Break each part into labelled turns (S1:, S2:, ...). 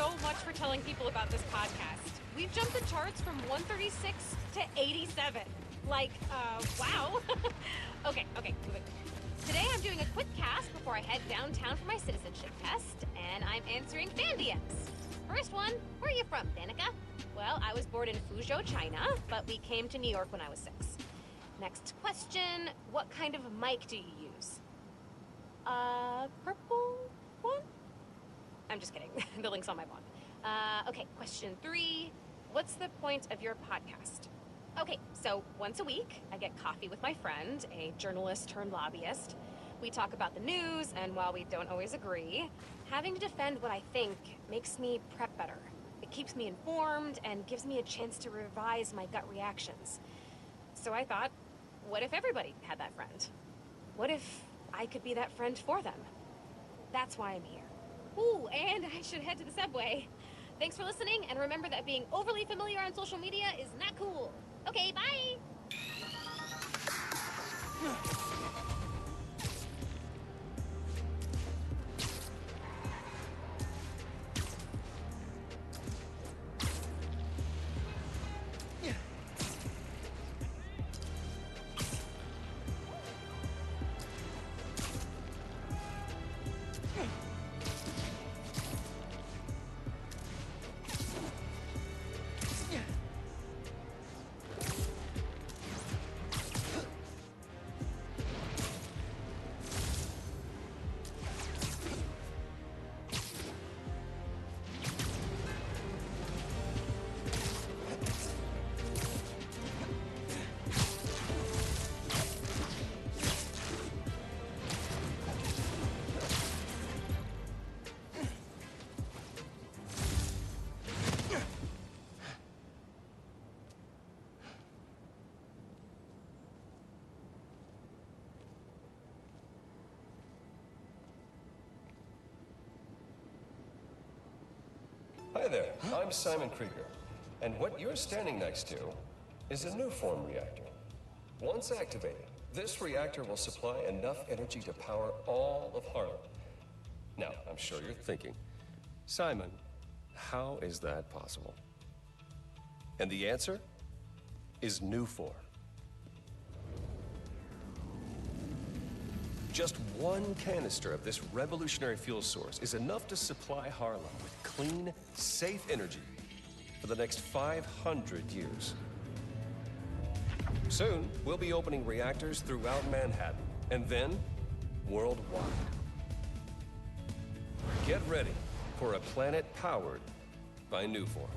S1: so much for telling people about this podcast. We've jumped the charts from 136 to 87. Like, wow. Okay. Today I'm doing a quick cast before I head downtown for my citizenship test, and I'm answering fan DMs. First one, where are you from, Danica? Well, I was born in Fuzhou, China, but we came to New York when I was 6. Next question, what kind of mic do you use? Purple one? I'm just kidding. The link's on my blog. Okay, question 3. What's the point of your podcast? Okay, so once a week, I get coffee with my friend, a journalist turned lobbyist. We talk about the news, and while we don't always agree, having to defend what I think makes me prep better. It keeps me informed and gives me a chance to revise my gut reactions. So I thought, what if everybody had that friend? What if I could be that friend for them? That's why I'm here. Ooh, and I should head to the subway. Thanks for listening, and remember that being overly familiar on social media is not cool. Okay, bye!
S2: Hi there, I'm Simon Krieger, and what you're standing next to is a new form reactor. Once activated, this reactor will supply enough energy to power all of Harlem. Now, I'm sure you're thinking, Simon, how is that possible? And the answer is Nuform. Just one canister of this revolutionary fuel source is enough to supply Harlem with clean, safe energy for the next 500 years. Soon, we'll be opening reactors throughout Manhattan, and then worldwide. Get ready for a planet powered by Nuform.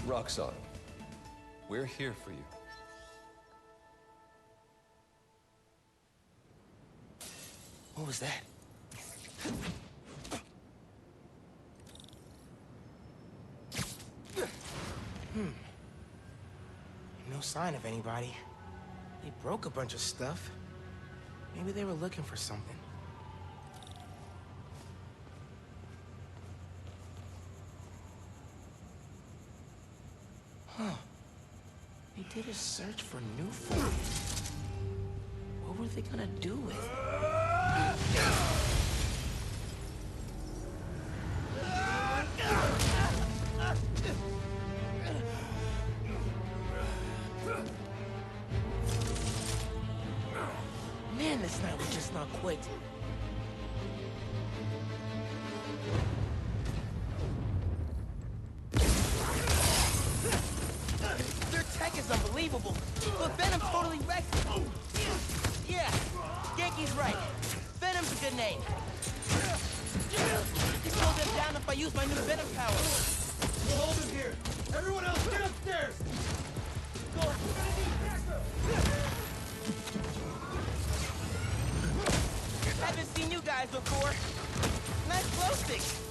S2: Roxxon, we're here for you.
S3: What was that? No sign of anybody. They broke a bunch of stuff. Maybe they were looking for something. Huh. They did a search for Nuform. What were they gonna do with it? Man, this night was just not quit. Their tech is unbelievable, but Venom totally wrecked it. Yeah, Genki's right. Venom's a good name. I can slow them down if I use my new Venom power.
S4: We'll hold him here. Everyone else, get upstairs! Go!
S3: Haven't seen you guys before. Nice glow sticks.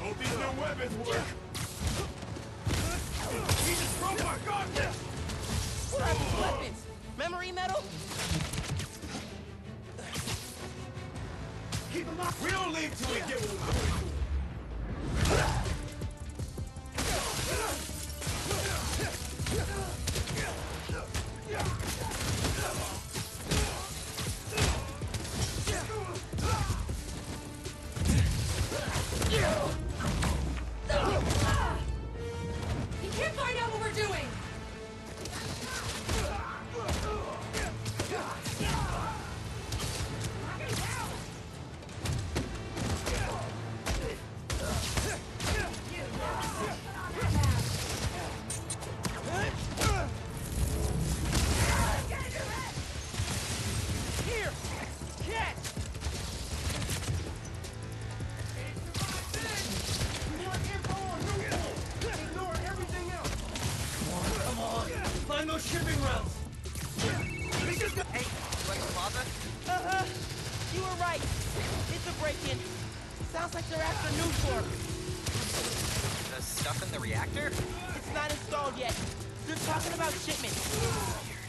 S4: Hope these new weapons work. He just broke my gun!
S3: What are these weapons? Memory metal?
S4: Keep him up! We don't leave till we get what we're going for.
S3: Yes!
S4: We want info on Newport. Ignore everything else. Come on. Find those shipping routes.
S5: Hey, what's the plaza?
S3: Uh-huh. You were right. It's a break-in. Sounds like they're after Newport.
S5: The stuff in the reactor?
S3: It's not installed yet. They're talking about shipments.
S5: Weird.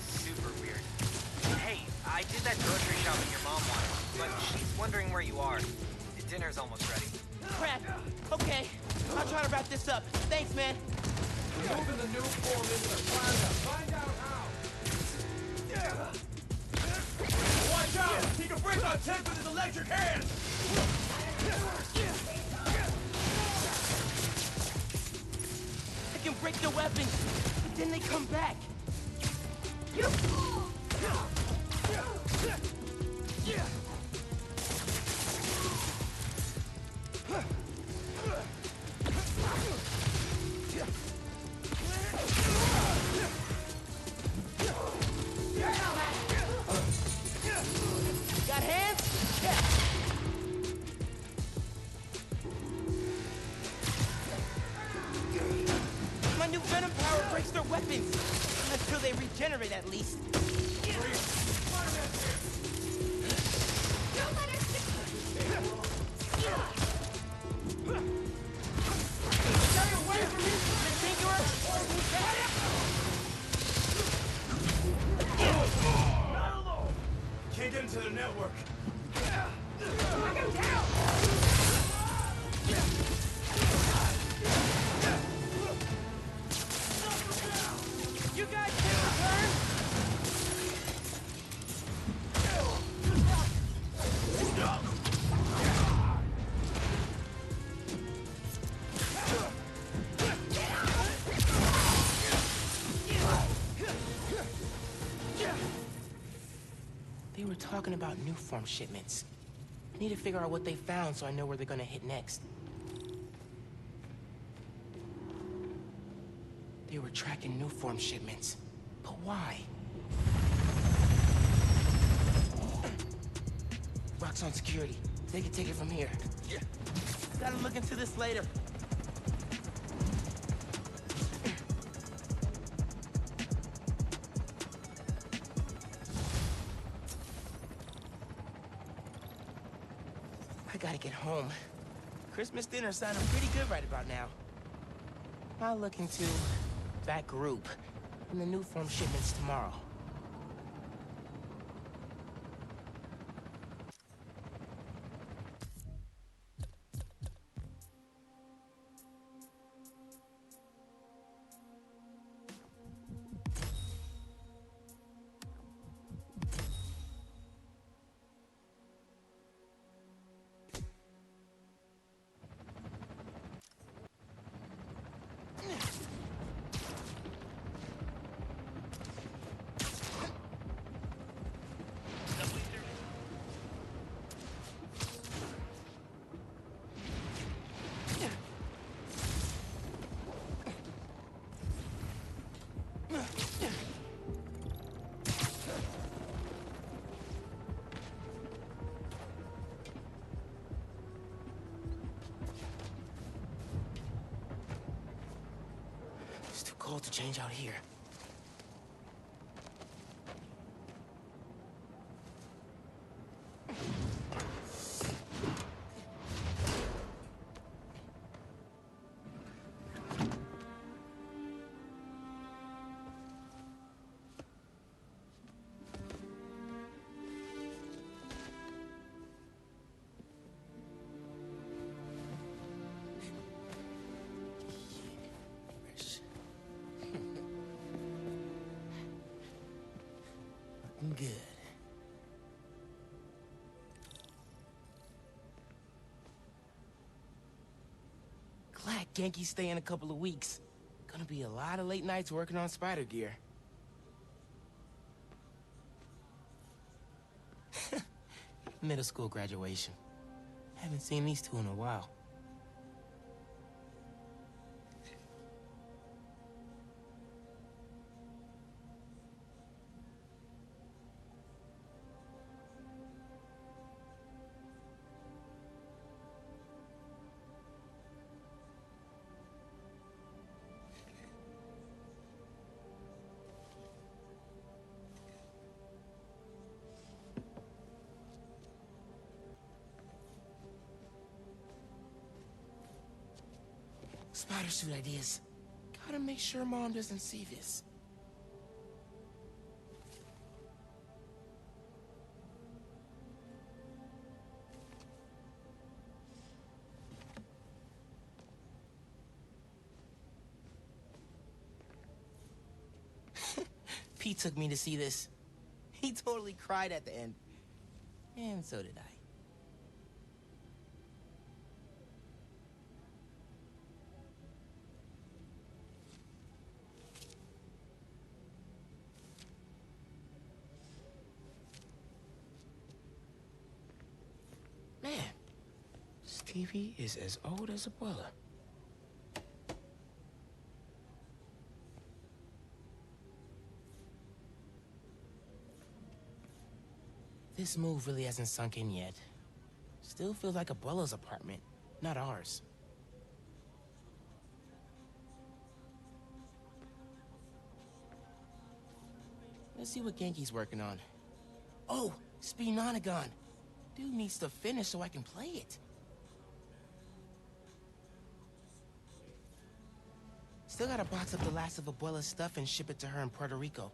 S5: Super weird. Hey, I did that grocery shopping your mom wanted, but she's wondering where you are. Dinner's almost ready.
S3: Crap. Okay. I'll try to wrap this up. Thanks, man.
S4: We're moving the new form into the plaza. Find out how. Watch out! He can break our tent with his electric hand!
S3: I can break the weapons, but then they come back. Got hands? My new venom power breaks their weapons. Until they regenerate, at least.
S4: Stay away from me! Not alone! Can't get into the network. Knock him down!
S3: You guys can return? They were talking about new form shipments. I need to figure out what they found so I know where they're gonna hit next. They were tracking new form shipments. But why? Rock's on security. They can take it from here. Gotta look into this later. I gotta get home. Christmas dinner sounding pretty good right about now. I'll look into that group and the new form shipments tomorrow. It's too cold to change out here. Good. Glad Genki's staying a couple of weeks. Gonna be a lot of late nights working on spider gear. Middle school graduation. Haven't seen these two in a while. Spider suit ideas. Gotta make sure Mom doesn't see this. Pete took me to see this. He totally cried at the end. And so did I. Man, Stevie is as old as Abuela. This move really hasn't sunk in yet. Still feels like Abuela's apartment, not ours. Let's see what Genki's working on. Oh, Speenonagon. Dude needs to finish so I can play it. Still gotta box up the last of Abuela's stuff and ship it to her in Puerto Rico.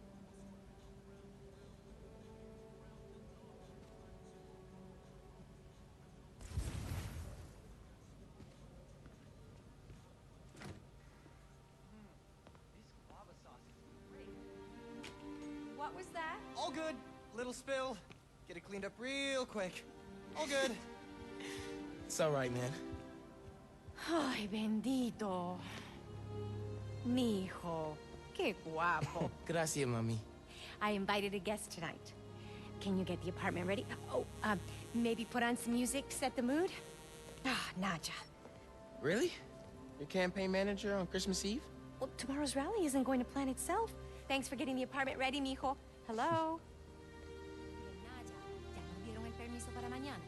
S1: What was that?
S6: All good. Little spill. Get it cleaned up real quick. All good.
S3: It's all right, man.
S7: Ay, bendito. Mi hijo. Qué guapo.
S3: Gracias, mami.
S7: I invited a guest tonight. Can you get the apartment ready? Oh, maybe put on some music, set the mood? Ah, Naja.
S3: Really? Your campaign manager on Christmas Eve?
S7: Well, tomorrow's rally isn't going to plan itself. Thanks for getting the apartment ready, mijo. Hello? Naja, ya nos dieron el permiso para mañana.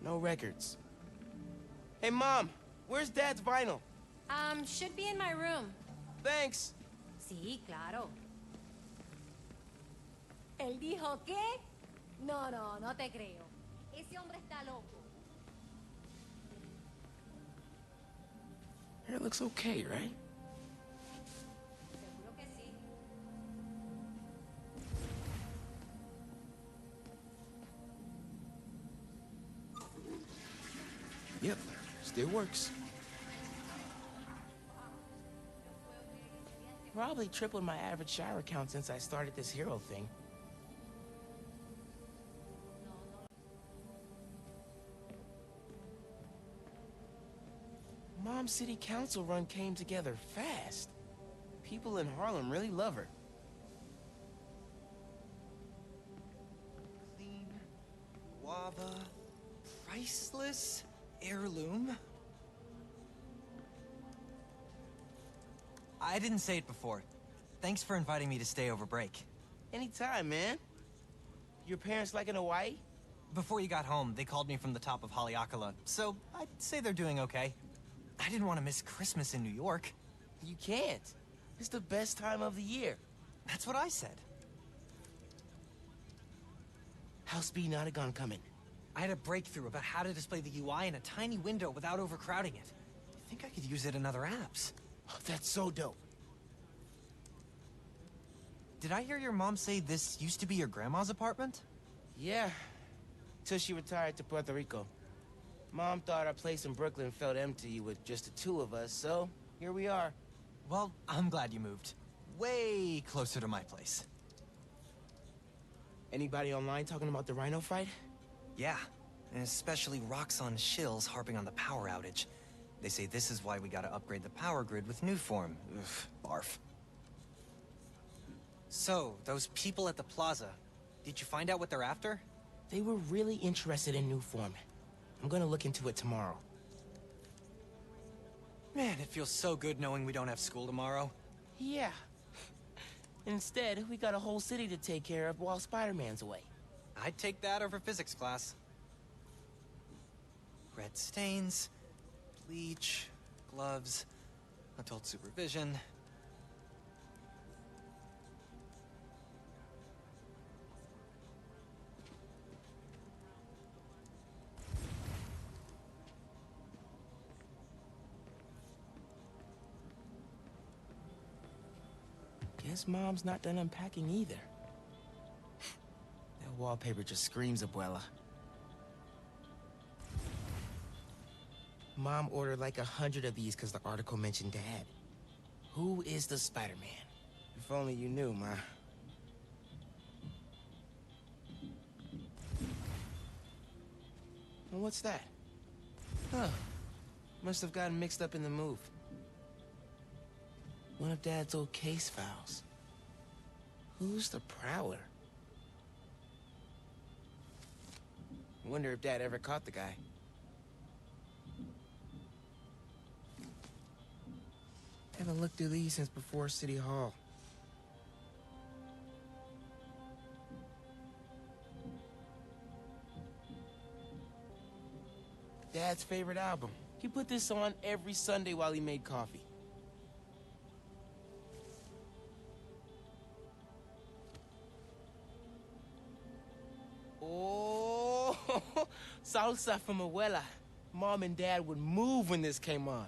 S3: No records. Hey, Mom, where's Dad's vinyl?
S7: Should be in my room.
S3: Thanks.
S7: Sí, claro. ¿Él dijo qué? No, no te creo. Ese hombre está loco.
S3: Hair looks okay, right?
S7: Seguro que sí.
S3: Yep, still works. Probably tripled my average shower count since I started this hero thing. Mom's city council run came together fast. People in Harlem really love her.
S6: Clean, guava, priceless, heirloom. I didn't say it before. Thanks for inviting me to stay over break.
S3: Anytime, man. Your parents like in Hawaii?
S6: Before you got home, they called me from the top of Haleakala, so I'd say they're doing okay. I didn't want to miss Christmas in New York.
S3: You can't. It's the best time of the year.
S6: That's what I said.
S3: How's Speenonagon coming?
S6: I had a breakthrough about how to display the UI in a tiny window without overcrowding it. I think I could use it in other apps.
S3: Oh, that's so dope.
S6: Did I hear your mom say this used to be your grandma's apartment?
S3: Yeah, till she retired to Puerto Rico. Mom thought our place in Brooklyn felt empty with just the two of us, so here we are.
S6: Well, I'm glad you moved. Way closer to my place.
S3: Anybody online talking about the Rhino fight?
S6: Yeah, and especially Roxxon shills harping on the power outage. They say this is why we gotta upgrade the power grid with new form. Ugh, barf. So, those people at the plaza, did you find out what they're after?
S3: They were really interested in new form. I'm gonna look into it tomorrow.
S6: Man, it feels so good knowing we don't have school tomorrow.
S3: Yeah. Instead, we got a whole city to take care of while Spider-Man's away.
S6: I'd take that over physics class. Red stains, bleach, gloves, adult supervision.
S3: Guess Mom's not done unpacking either. That wallpaper just screams Abuela. Mom ordered like 100 of these because the article mentioned Dad. Who is the Spider-Man? If only you knew, Ma. And what's that? Huh. Must have gotten mixed up in the move. One of Dad's old case files. Who's the Prowler? Wonder if Dad ever caught the guy. Haven't looked through these since before City Hall. Dad's favorite album. He put this on every Sunday while he made coffee. Oh, salsa from Abuela. Mom and Dad would move when this came on.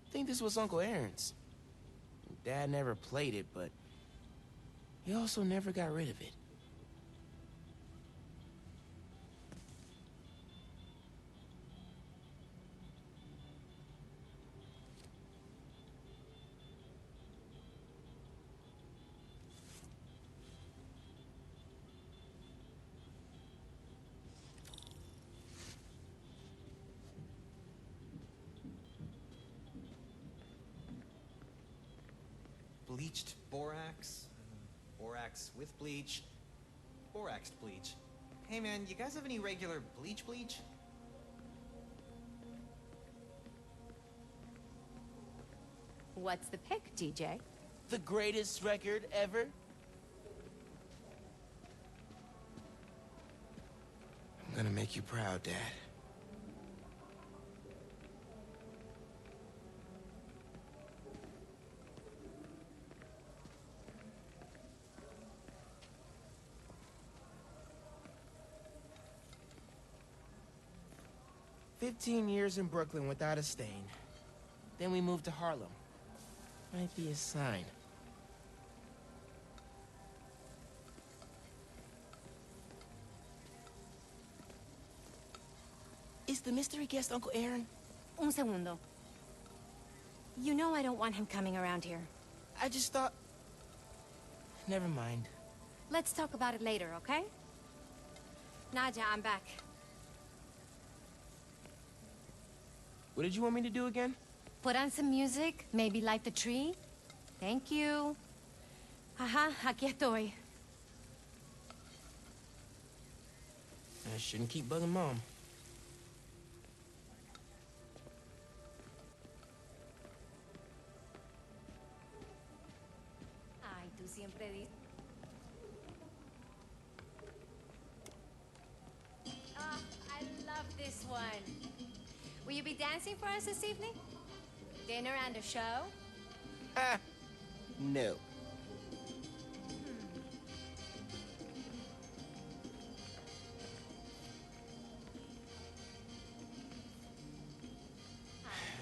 S3: I think this was Uncle Aaron's. Dad never played it, but he also never got rid of it.
S6: Bleached borax, borax with bleach, boraxed bleach. Hey man, you guys have any regular bleach?
S7: What's the pick, DJ?
S3: The greatest record ever? I'm gonna make you proud, Dad. "15 years in Brooklyn without a stain. Then we moved to Harlem. Might be a sign." Is the mystery guest Uncle Aaron?
S7: Un segundo. You know I don't want him coming around here.
S3: I just thought... Never mind.
S7: Let's talk about it later, okay? Nadia, I'm back.
S3: What did you want me to do again?
S7: Put on some music, maybe light the tree. Thank you. Ajá, aquí estoy.
S3: I shouldn't keep bugging Mom.
S7: Ay, tú siempre dices... Oh, I love this one. Will you be dancing for us this evening? Dinner and a show?
S3: Ah, no.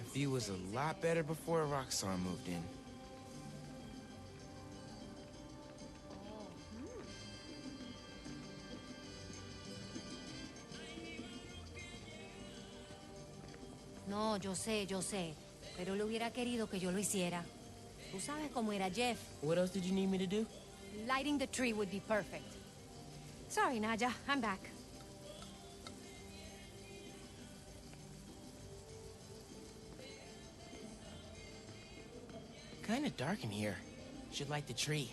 S3: The view was a lot better before Roxanne moved in.
S7: No, yo sé. Pero él hubiera querido que yo lo hiciera. Tú sabes cómo era Jeff.
S3: What else did you need me to do?
S7: Lighting the tree would be perfect. Sorry, Nadia. I'm back.
S3: Kinda dark in here. Should light the tree.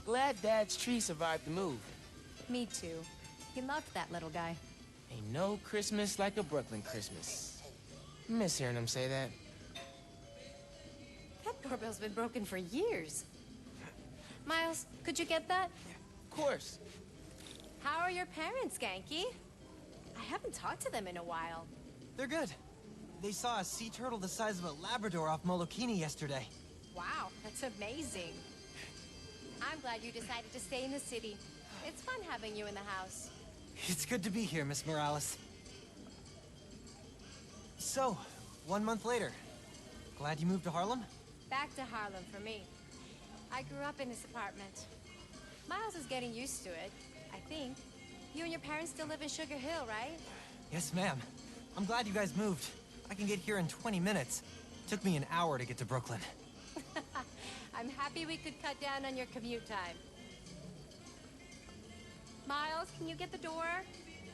S3: Glad Dad's tree survived the move.
S7: Me too. He loved that little guy.
S3: Ain't no Christmas like a Brooklyn Christmas. Miss hearing him say that.
S7: That doorbell's been broken for years. Miles, could you get that?
S3: Of course.
S7: How are your parents, Genki? I haven't talked to them in a while.
S6: They're good. They saw a sea turtle the size of a Labrador off Molokini yesterday.
S7: Wow, that's amazing. I'm glad you decided to stay in the city. It's fun having you in the house.
S6: It's good to be here, Miss Morales. So, 1 month later. Glad you moved to Harlem?
S7: Back to Harlem for me. I grew up in this apartment. Miles is getting used to it, I think. You and your parents still live in Sugar Hill, right?
S6: Yes, ma'am. I'm glad you guys moved. I can get here in 20 minutes. Took me an hour to get to Brooklyn.
S7: I'm happy we could cut down on your commute time. Miles, can you get the door?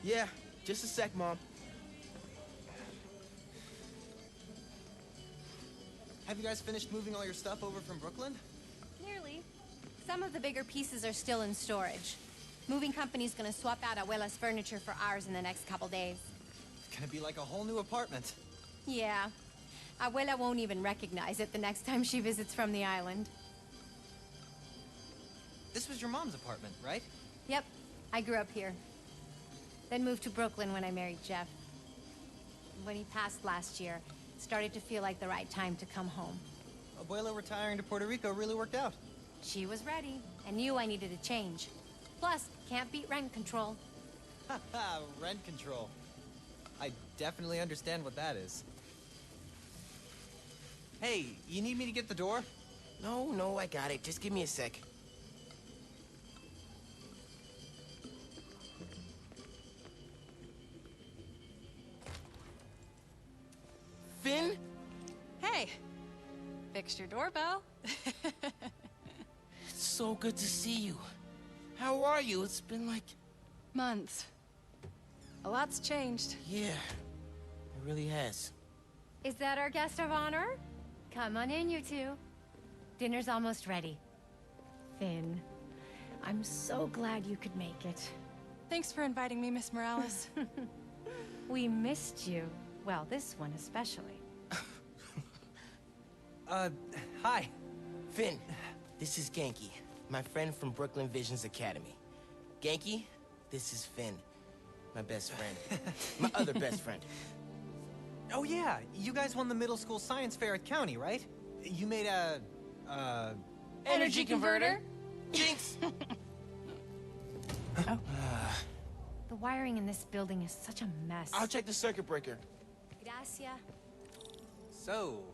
S3: Yeah, just a sec, Mom.
S6: Have you guys finished moving all your stuff over from Brooklyn?
S7: Nearly. Some of the bigger pieces are still in storage. Moving company's gonna swap out Abuela's furniture for ours in the next couple days.
S6: It's gonna be like a whole new apartment.
S7: Yeah. Abuela won't even recognize it the next time she visits from the island.
S6: This was your mom's apartment, right?
S7: Yep, I grew up here. Then moved to Brooklyn when I married Jeff. When he passed last year, it started to feel like the right time to come home.
S6: Abuela retiring to Puerto Rico really worked out.
S7: She was ready and knew I needed a change. Plus, can't beat rent control.
S6: Haha, rent control. I definitely understand what that is. Hey, you need me to get the door?
S3: No, I got it. Just give me a sec. Finn?
S8: Hey, fixed your doorbell.
S3: It's so good to see you. How are you? It's been like...
S8: Months. A lot's changed.
S3: Yeah, it really has.
S7: Is that our guest of honor? Come on in, you two. Dinner's almost ready. Finn, I'm so glad you could make it.
S8: Thanks for inviting me, Miss Morales.
S7: We missed you. Well, this one especially.
S6: Hi.
S3: Finn, this is Genki, my friend from Brooklyn Visions Academy. Genki, this is Finn, my best friend. My other best friend.
S6: Oh yeah, you guys won the middle school science fair at County, right? You made a...
S3: Energy converter? Jinx!
S7: The wiring in this building is such a mess.
S3: I'll check the circuit breaker.
S7: Gracias.
S6: So,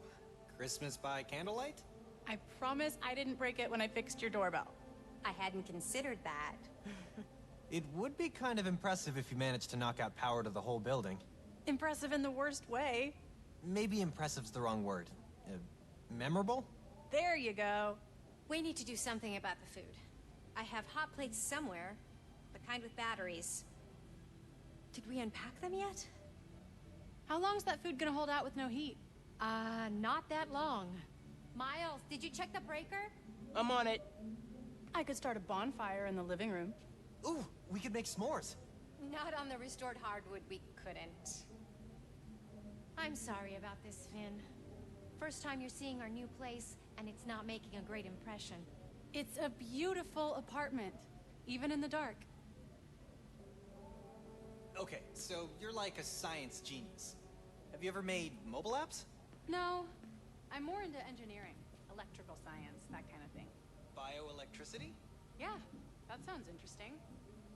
S6: Christmas by candlelight?
S8: I promise I didn't break it when I fixed your doorbell.
S7: I hadn't considered that.
S6: It would be kind of impressive if you managed to knock out power to the whole building.
S8: Impressive in the worst way.
S6: Maybe impressive's the wrong word. Memorable?
S8: There you go.
S7: We need to do something about the food. I have hot plates somewhere, the kind with batteries. Did we unpack them yet?
S8: How long's that food gonna hold out with no heat?
S7: Not that long. Miles, did you check the breaker?
S3: I'm on it.
S8: I could start a bonfire in the living room.
S6: Ooh, we could make s'mores.
S7: Not on the restored hardwood, we couldn't. I'm sorry about this, Finn. First time you're seeing our new place, and it's not making a great impression.
S8: It's a beautiful apartment, even in the dark.
S6: Okay, so you're like a science genius. Have you ever made mobile apps?
S8: No, I'm more into engineering, electrical science, that kind of thing.
S6: Bioelectricity?
S8: Yeah, that sounds interesting.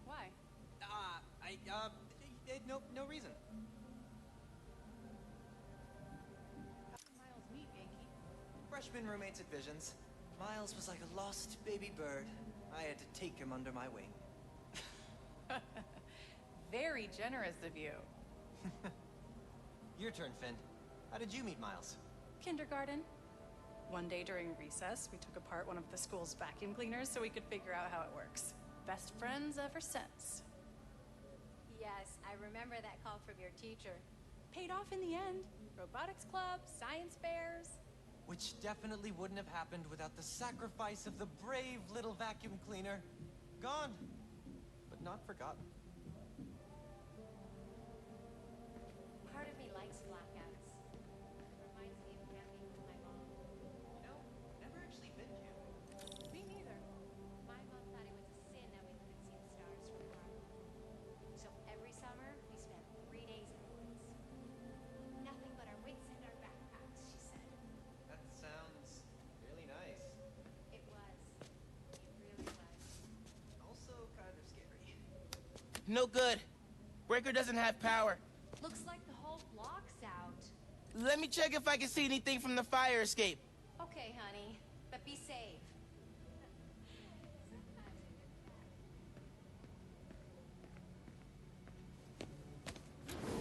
S8: Why?
S6: No reason.
S8: How did Miles meet, Genki?
S6: Freshman roommates at Visions. Miles was like a lost baby bird. I had to take him under my wing.
S8: Very generous of you.
S6: Your turn, Finn. How did you meet Miles?
S8: Kindergarten. One day during recess, we took apart one of the school's vacuum cleaners so we could figure out how it works. Best friends ever since.
S7: Yes, I remember that call from your teacher.
S8: Paid off in the end. Robotics club, science fairs.
S6: Which definitely wouldn't have happened without the sacrifice of the brave little vacuum cleaner. Gone, but not forgotten.
S7: Part of me likes blackouts. Reminds me of camping with my mom.
S6: You know, never actually been camping.
S8: Me neither.
S7: My mom thought it was a sin that we couldn't see the stars from the garden. So every summer, we spent 3 days in the woods. Nothing but our wits and our backpacks, she said.
S6: That sounds really nice.
S7: It was. It really was.
S6: Also kind of scary.
S3: No good. Breaker doesn't have power.
S7: Looks like the whole block's out.
S3: Let me check if I can see anything from the fire escape.
S7: Okay, honey, but be safe.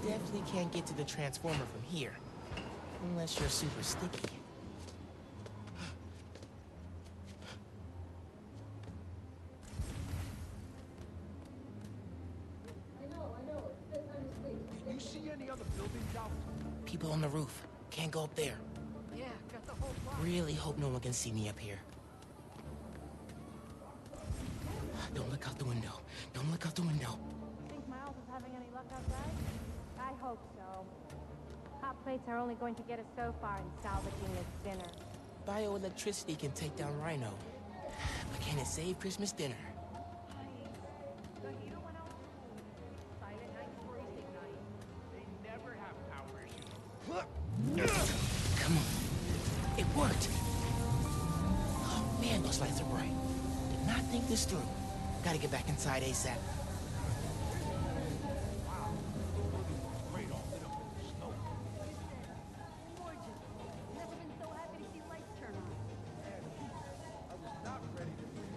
S3: Definitely can't get to the transformer from here. Unless you're super sticky.
S4: Can you see any other buildings out?
S3: People on the roof. Can't go up there.
S4: Yeah, got the whole block.
S3: Really hope no one can see me up here. Don't look out the window. Don't look out the window.
S9: Think Miles is having any luck outside? I hope so. Hot plates are only going to get us so far in salvaging this dinner.
S3: Bioelectricity can take down Rhino. But can it save Christmas dinner? Come on. It worked. Oh man, those lights are bright. Did not think this through. Gotta get back inside ASAP.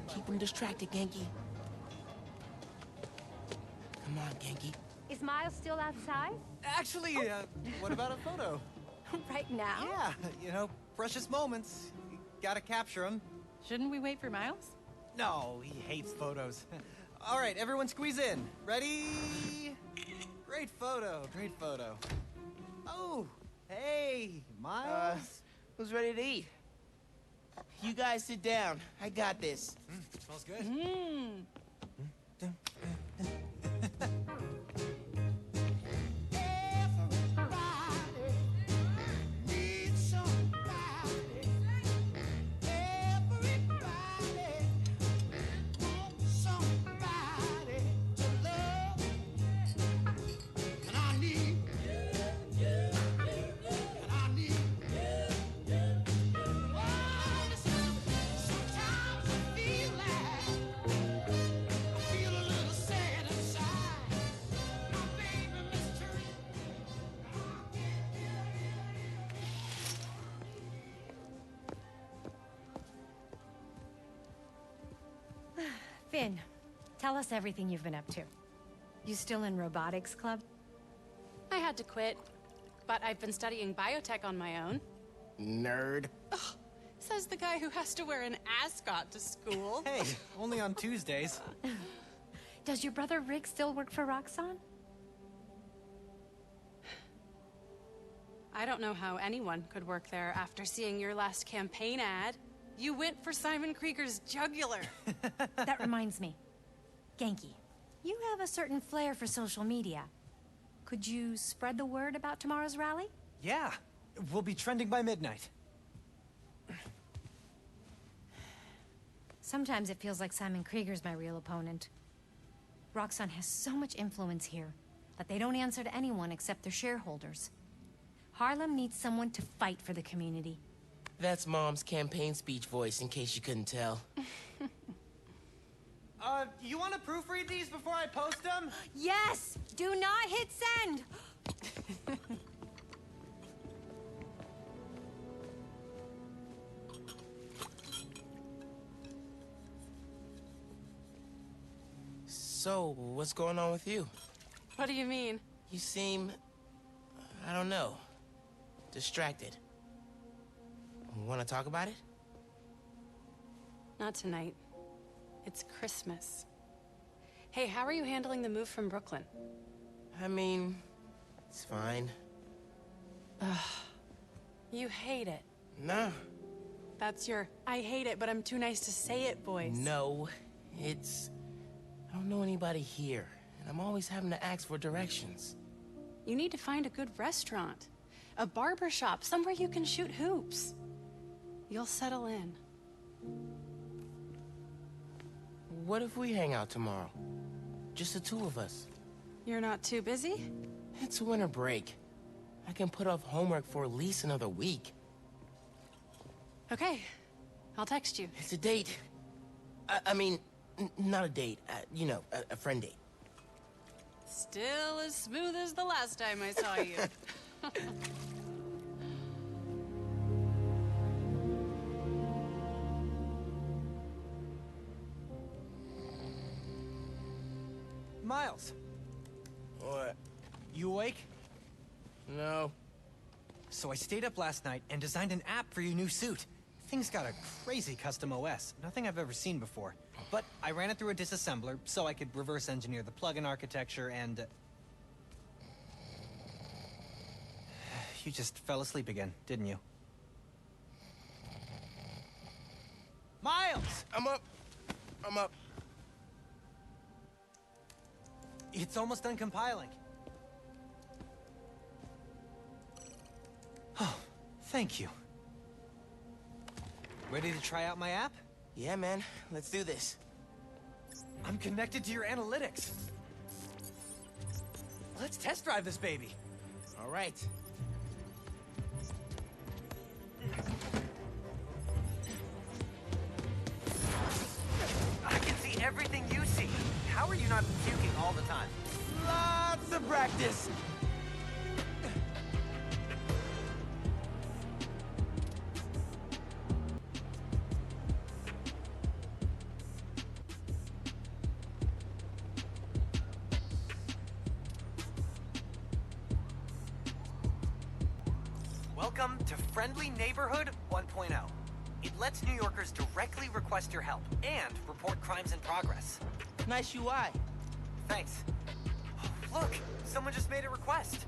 S3: Keep him distracted, Genki. Come on, Genki.
S9: Is Miles still outside?
S6: Actually, what about a photo?
S9: Right now?
S6: Yeah, you know, precious moments. You gotta capture them.
S8: Shouldn't we wait for Miles?
S6: No, he hates photos. All right, everyone squeeze in. Ready? Great photo, great photo. Oh, hey, Miles.
S3: Who's ready to eat? You guys sit down. I got this.
S6: Smells good.
S9: Finn, tell us everything you've been up to. You still in robotics club?
S8: I had to quit, but I've been studying biotech on my own.
S3: Nerd.
S8: Says the guy who has to wear an ascot to school.
S6: Hey, only on Tuesdays.
S9: Does your brother Rick still work for Roxxon?
S8: I don't know how anyone could work there after seeing your last campaign ad. You went for Simon Krieger's jugular.
S9: That reminds me. Genki, you have a certain flair for social media. Could you spread the word about tomorrow's rally?
S6: Yeah, we'll be trending by midnight.
S9: Sometimes it feels like Simon Krieger's my real opponent. Roxxon has so much influence here that they don't answer to anyone except their shareholders. Harlem needs someone to fight for the community.
S3: That's Mom's campaign speech voice, in case you couldn't tell.
S6: You want to proofread these before I post them?
S9: Yes! Do not hit send!
S3: So, what's going on with you?
S8: What do you mean?
S3: You seem... I don't know. Distracted. Want to talk about it?
S8: Not tonight. It's Christmas. Hey, how are you handling the move from Brooklyn?
S3: I mean, it's fine.
S8: You hate it.
S3: Nah.
S8: That's your I hate it, but I'm too nice to say it voice.
S3: No, it's... I don't know anybody here, and I'm always having to ask for directions.
S8: You need to find a good restaurant. A barber shop, somewhere you can shoot hoops. You'll settle in.
S3: What if we hang out tomorrow? Just the two of us.
S8: You're not too busy?
S3: It's winter break. I can put off homework for at least another week.
S8: Okay, I'll text you.
S3: It's a date. I mean, not a date. You know, a friend date.
S8: Still as smooth as the last time I saw you.
S6: Miles,
S3: What?
S6: you awake?
S3: No.
S6: So I stayed up last night and designed an app for your new suit. Thing's got a crazy custom OS, nothing I've ever seen before. But I ran it through a disassembler so I could reverse engineer the plugin architecture and... You just fell asleep again, didn't you? Miles!
S3: I'm up. I'm up.
S6: It's almost done compiling. Oh, thank you. Ready to try out my app?
S3: Yeah, man. Let's do this.
S6: I'm connected to your analytics. Let's test drive this baby.
S3: All right.
S5: I can see everything you see. How are you not puking all the time?
S3: Lots of practice.
S5: Welcome to Friendly Neighborhood 1.0. It lets New Yorkers directly request your help and report crimes in progress.
S3: Nice UI.
S5: Thanks. Oh, look, someone just made a request.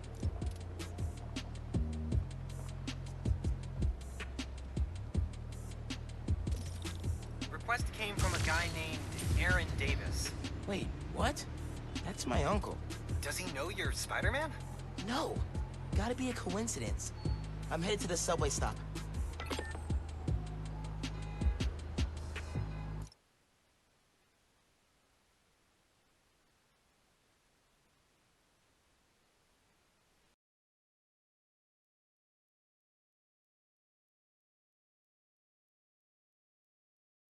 S5: Request came from a guy named Aaron Davis.
S3: Wait, what? That's my uncle.
S5: Does he know you're Spider-Man?
S3: No. Gotta be a coincidence. I'm headed to the subway stop.